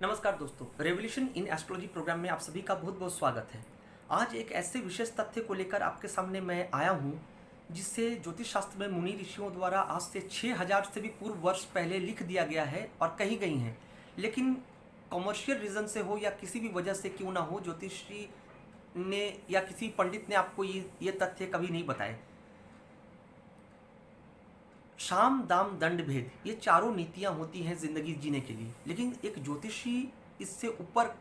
नमस्कार दोस्तों, revolution in astrology programme में आप सभी का बहुत बहुत स्वागत है। आज एक ऐसे विशेष तथ्य को लेकर आपके सामने मैं आया हूँ जिसे ज्योतिष शास्त्र में मुनि ऋषियों द्वारा आज से 6000 से भी पूर्व वर्ष पहले लिख दिया गया है और कही गई हैं, लेकिन कॉमर्शियल रीज़न से हो या किसी भी वजह से क्यों ना हो, ज्योतिषी ने या किसी पंडित ने आपको ये तथ्य कभी नहीं बताए। शाम दाम दंड भेद, ये चारों नीतियाँ होती हैं ज़िंदगी जीने के लिए, लेकिन एक ज्योतिषी इससे ऊपर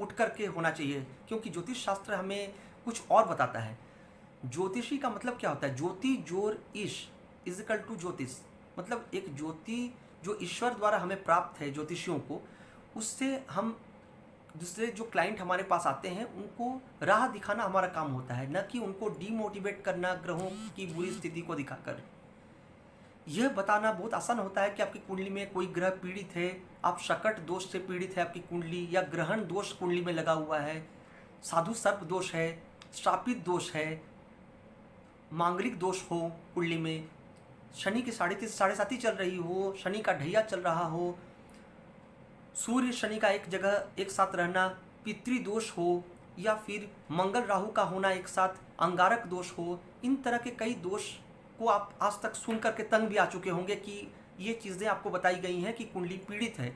उठ करके होना चाहिए, क्योंकि ज्योतिष शास्त्र हमें कुछ और बताता है। ज्योतिषी का मतलब क्या होता है? ज्योति जोर ईश इजिकल टू ज्योतिष, मतलब एक ज्योति जो ईश्वर द्वारा हमें प्राप्त है ज्योतिषियों को, उससे हम दूसरे जो क्लाइंट हमारे पास आते हैं उनको राह दिखाना हमारा काम होता है, न कि उनको डीमोटिवेट करना ग्रहों की बुरी स्थिति को दिखाकर। यह बताना बहुत आसान होता है कि आपकी कुंडली में कोई ग्रह पीड़ित है, आप शकट दोष से पीड़ित है आपकी कुंडली, या ग्रहण दोष कुंडली में लगा हुआ है, साधु सर्प दोष है, श्रापित दोष है, मांगलिक दोष हो कुंडली में, शनि की 3.5 चल रही हो, शनि का ढैया चल रहा हो, सूर्य शनि का एक जगह एक साथ रहना, पितृ दोष हो, या फिर मंगल राहु का होना एक साथ, अंगारक दोष हो। इन तरह के कई दोष को आप आज तक सुन करके तंग भी आ चुके होंगे कि ये चीज़ें आपको बताई गई हैं कि कुंडली पीड़ित है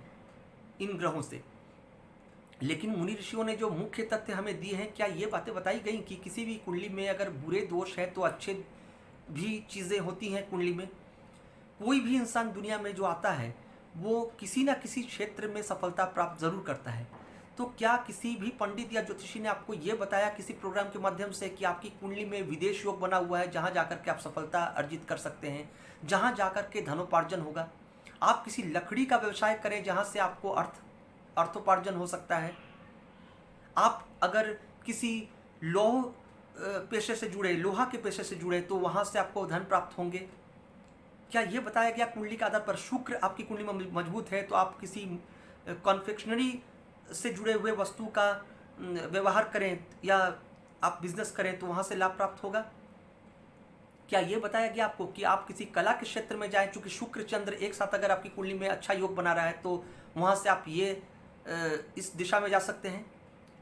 इन ग्रहों से। लेकिन मुनि ऋषियों ने जो मुख्य तथ्य हमें दिए हैं, क्या ये बातें बताई गई कि किसी भी कुंडली में अगर बुरे दोष है तो अच्छे भी चीज़ें होती हैं कुंडली में? कोई भी इंसान दुनिया में जो आता है वो किसी ना किसी क्षेत्र में सफलता प्राप्त जरूर करता है। तो क्या किसी भी पंडित या ज्योतिषी ने आपको ये बताया किसी प्रोग्राम के माध्यम से कि आपकी कुंडली में विदेश योग बना हुआ है, जहाँ जाकर के आप सफलता अर्जित कर सकते हैं, जहाँ जाकर के धनोपार्जन होगा? आप किसी लकड़ी का व्यवसाय करें जहाँ से आपको अर्थोपार्जन हो सकता है। आप अगर किसी लौह पेशे से जुड़े, लोहा के पेशे से जुड़े, तो वहाँ से आपको धन प्राप्त होंगे। क्या ये बताया गया कुंडली के आधार पर शुक्र आपकी कुंडली में मजबूत है तो आप किसी कॉन्फेक्शनरी से जुड़े हुए वस्तु का व्यवहार करें या आप बिजनेस करें तो वहाँ से लाभ प्राप्त होगा? क्या ये बताया गया आपको कि आप किसी कला के क्षेत्र में जाएं, चूँकि शुक्र चंद्र एक साथ अगर आपकी कुंडली में अच्छा योग बना रहा है तो वहाँ से आप इस दिशा में जा सकते हैं?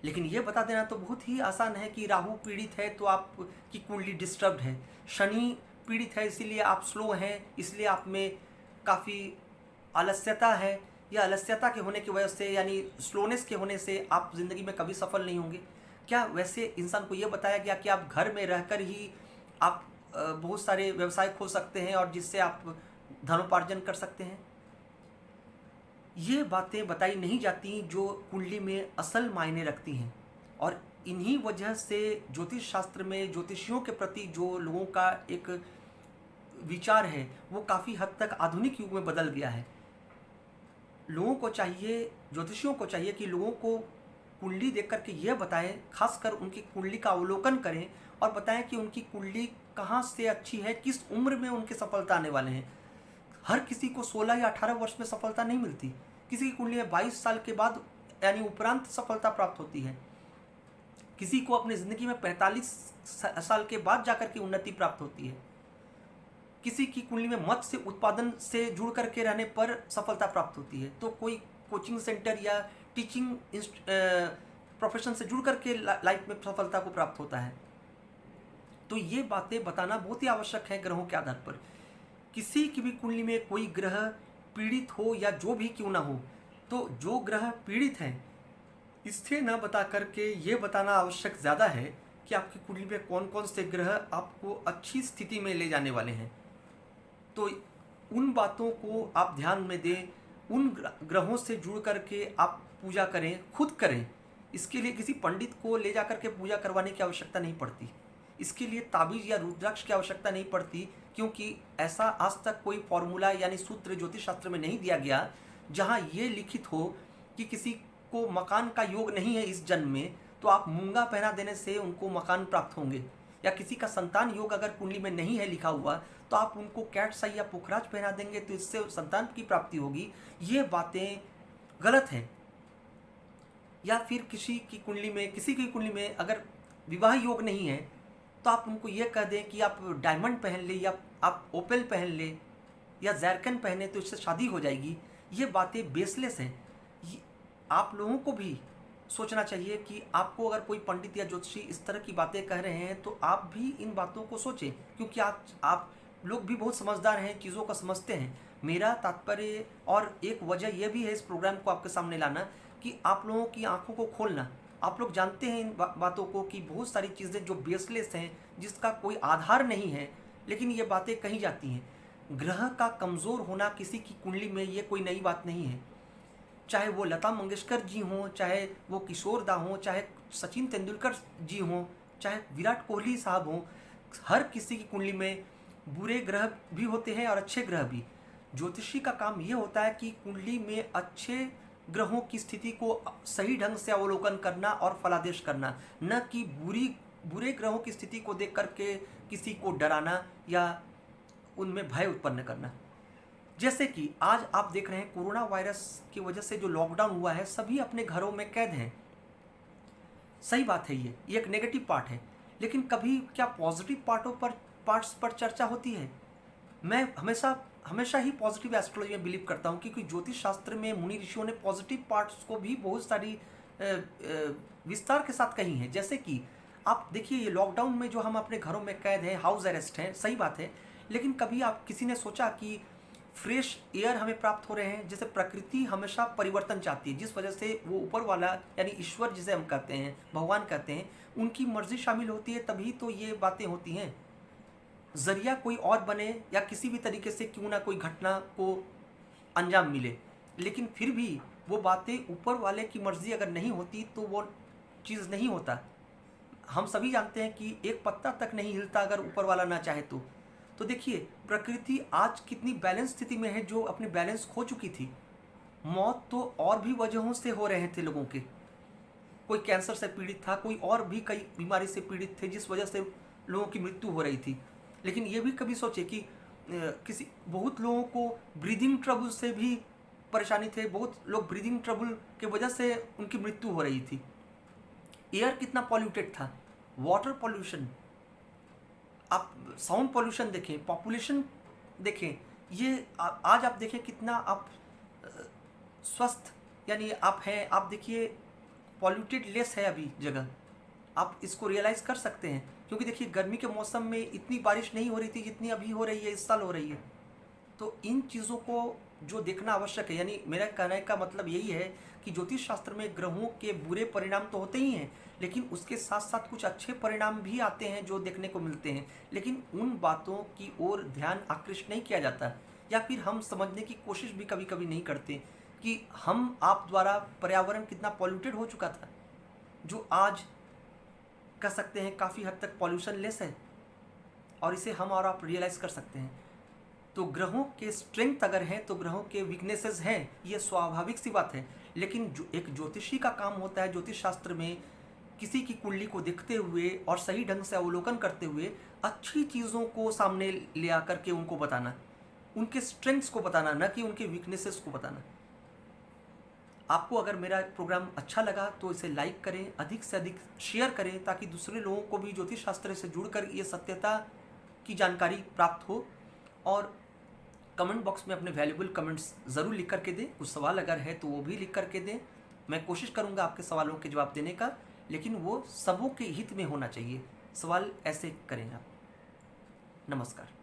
लेकिन ये बता देना तो बहुत ही आसान है कि राहु पीड़ित है तो आपकी कुंडली डिस्टर्ब्ड है, शनि पीड़ित है इसीलिए आप स्लो हैं, इसलिए आप में काफ़ी आलस्यता है, या आलस्यता के होने की वजह से यानी स्लोनेस के होने से आप ज़िंदगी में कभी सफल नहीं होंगे। क्या वैसे इंसान को ये बताया गया कि आप घर में रहकर ही आप बहुत सारे व्यवसाय खोल सकते हैं और जिससे आप धनोपार्जन कर सकते हैं? ये बातें बताई नहीं जाती जो कुंडली में असल मायने रखती हैं, और इन्हीं वजह से ज्योतिष शास्त्र में ज्योतिषियों के प्रति जो लोगों का एक विचार है वो काफ़ी हद तक आधुनिक युग में बदल गया है। लोगों को चाहिए, ज्योतिषियों को चाहिए कि लोगों को कुंडली देख करके यह बताएं, खासकर उनकी कुंडली का अवलोकन करें और बताएं कि उनकी कुंडली कहाँ से अच्छी है, किस उम्र में उनके सफलता आने वाले हैं। हर किसी को 16 या 18 वर्ष में सफलता नहीं मिलती, किसी की कुंडली में 22 साल के बाद यानी उपरांत सफलता प्राप्त होती है, किसी को अपनी ज़िंदगी में 45 साल के बाद जाकर के उन्नति प्राप्त होती है, किसी की कुंडली में मत्स्य उत्पादन से जुड़ करके रहने पर सफलता प्राप्त होती है, तो कोई कोचिंग सेंटर या टीचिंग प्रोफेशन से जुड़ करके लाइफ में सफलता को प्राप्त होता है। तो ये बातें बताना बहुत ही आवश्यक है ग्रहों के आधार पर। किसी की भी कुंडली में कोई ग्रह पीड़ित हो या जो भी क्यों ना हो, तो जो ग्रह पीड़ित हैं इससे न बता करके ये बताना आवश्यक ज़्यादा है कि आपकी कुंडली में कौन कौन से ग्रह आपको अच्छी स्थिति में ले जाने वाले हैं। तो उन बातों को आप ध्यान में दें, उन ग्रहों से जुड़ करके आप पूजा करें, खुद करें। इसके लिए किसी पंडित को ले जा करके पूजा करवाने की आवश्यकता नहीं पड़ती, इसके लिए ताबीज़ या रुद्राक्ष की आवश्यकता नहीं पड़ती, क्योंकि ऐसा आज तक कोई फॉर्मूला यानी सूत्र ज्योतिष शास्त्र में नहीं दिया गया जहाँ ये लिखित हो कि किसी को मकान का योग नहीं है इस जन्म में तो आप मूंगा पहना देने से उनको मकान प्राप्त होंगे, या किसी का संतान योग अगर कुंडली में नहीं है लिखा हुआ तो आप उनको कैट साई या पुखराज पहना देंगे तो इससे संतान की प्राप्ति होगी। ये बातें गलत हैं। या फिर किसी की कुंडली में अगर विवाह योग नहीं है तो आप उनको ये कह दें कि आप डायमंड पहन ले या आप ओपेल पहन ले या जैरकन पहने तो इससे शादी हो जाएगी। ये बातें बेसलेस हैं। आप लोगों को भी सोचना चाहिए कि आपको अगर कोई पंडित या ज्योतिषी इस तरह की बातें कह रहे हैं तो आप भी इन बातों को सोचें, क्योंकि आप लोग भी बहुत समझदार हैं, चीज़ों को समझते हैं। मेरा तात्पर्य और एक वजह यह भी है इस प्रोग्राम को आपके सामने लाना कि आप लोगों की आंखों को खोलना। आप लोग जानते हैं इन बातों को कि बहुत सारी चीज़ें जो बेसलेस हैं, जिसका कोई आधार नहीं है, लेकिन ये बातें कही जाती हैं। ग्रह का कमज़ोर होना किसी की कुंडली में ये कोई नई बात नहीं है। चाहे वो लता मंगेशकर जी हों, चाहे वो किशोर दा हों, चाहे सचिन तेंदुलकर जी हों, चाहे विराट कोहली साहब हों, हर किसी की कुंडली में बुरे ग्रह भी होते हैं और अच्छे ग्रह भी। ज्योतिषी का काम ये होता है कि कुंडली में अच्छे ग्रहों की स्थिति को सही ढंग से अवलोकन करना और फलादेश करना, न कि बुरे ग्रहों की स्थिति को देख करके किसी को डराना या उनमें भय उत्पन्न करना। जैसे कि आज आप देख रहे हैं कोरोना वायरस की वजह से जो लॉकडाउन हुआ है, सभी अपने घरों में कैद हैं। सही बात है, ये एक नेगेटिव पार्ट है, लेकिन कभी क्या पॉजिटिव पार्ट्स पर चर्चा होती है? मैं हमेशा ही पॉजिटिव एस्ट्रोलॉजी में बिलीव करता हूँ, क्योंकि ज्योतिष शास्त्र में मुनि ऋषियों ने पॉजिटिव पार्ट्स को भी बहुत सारी विस्तार के साथ कही हैं। जैसे कि आप देखिए, ये लॉकडाउन में जो हम अपने घरों में कैद हैं, हाउस अरेस्ट हैं, सही बात है, लेकिन कभी किसी ने सोचा कि फ्रेश एयर हमें प्राप्त हो रहे हैं? जैसे प्रकृति हमेशा परिवर्तन चाहती है, जिस वजह से वो ऊपर वाला यानी ईश्वर जिसे हम कहते हैं, भगवान कहते हैं, उनकी मर्जी शामिल होती है, तभी तो ये बातें होती हैं। जरिया कोई और बने या किसी भी तरीके से क्यों ना कोई घटना को अंजाम मिले, लेकिन फिर भी वो बातें ऊपर वाले की मर्जी अगर नहीं होती तो वो चीज़ नहीं होता। हम सभी जानते हैं कि एक पत्ता तक नहीं हिलता अगर ऊपर वाला ना चाहे तो देखिए प्रकृति आज कितनी बैलेंस स्थिति में है, जो अपने बैलेंस खो चुकी थी। मौत तो और भी वजहों से हो रहे थे लोगों के, कोई कैंसर से पीड़ित था, कोई और भी कई बीमारी से पीड़ित थे, जिस वजह से लोगों की मृत्यु हो रही थी। लेकिन ये भी कभी सोचे कि बहुत लोगों को ब्रीदिंग ट्रबल से भी परेशानी थे, बहुत लोग ब्रीदिंग ट्रबल के वजह से उनकी मृत्यु हो रही थी। एयर कितना पॉल्यूटेड था, वाटर पॉल्यूशन, आप साउंड पॉल्यूशन देखें, पॉपुलेशन देखें, ये आज आप देखें कितना आप स्वस्थ यानी आप हैं, आप देखिए पॉल्यूटेड लेस है अभी जगह, आप इसको रियलाइज़ कर सकते हैं। क्योंकि देखिए गर्मी के मौसम में इतनी बारिश नहीं हो रही थी जितनी अभी हो रही है, इस साल हो रही है। तो इन चीज़ों को जो देखना आवश्यक है, यानी मेरा कहने का मतलब यही है कि ज्योतिष शास्त्र में ग्रहों के बुरे परिणाम तो होते ही हैं, लेकिन उसके साथ साथ कुछ अच्छे परिणाम भी आते हैं जो देखने को मिलते हैं, लेकिन उन बातों की ओर ध्यान आकृष्ट नहीं किया जाता, या फिर हम समझने की कोशिश भी कभी कभी नहीं करते कि हम आप द्वारा पर्यावरण कितना पॉल्यूटेड हो चुका था, जो आज कह सकते हैं काफ़ी हद तक पॉल्यूशन लेस है, और इसे हम और आप रियलाइज़ कर सकते हैं। तो ग्रहों के स्ट्रेंथ अगर हैं तो ग्रहों के वीकनेसेस हैं, ये स्वाभाविक सी बात है। लेकिन जो एक ज्योतिषी का काम होता है ज्योतिष शास्त्र में, किसी की कुंडली को देखते हुए और सही ढंग से अवलोकन करते हुए अच्छी चीज़ों को सामने ले आकर के उनको बताना, उनके स्ट्रेंथ्स को बताना, न कि उनके वीकनेसेस को बताना। आपको अगर मेरा प्रोग्राम अच्छा लगा तो इसे लाइक करें, अधिक से अधिक शेयर करें, ताकि दूसरे लोगों को भी ज्योतिष शास्त्र से जुड़कर ये सत्यता की जानकारी प्राप्त हो। और कमेंट बॉक्स में अपने वैल्यूबल कमेंट्स ज़रूर लिख करके दें, कुछ सवाल अगर है तो वो भी लिख करके दें। मैं कोशिश करूँगा आपके सवालों के जवाब देने का, लेकिन वो सबों के हित में होना चाहिए। सवाल ऐसे करें आप। नमस्कार।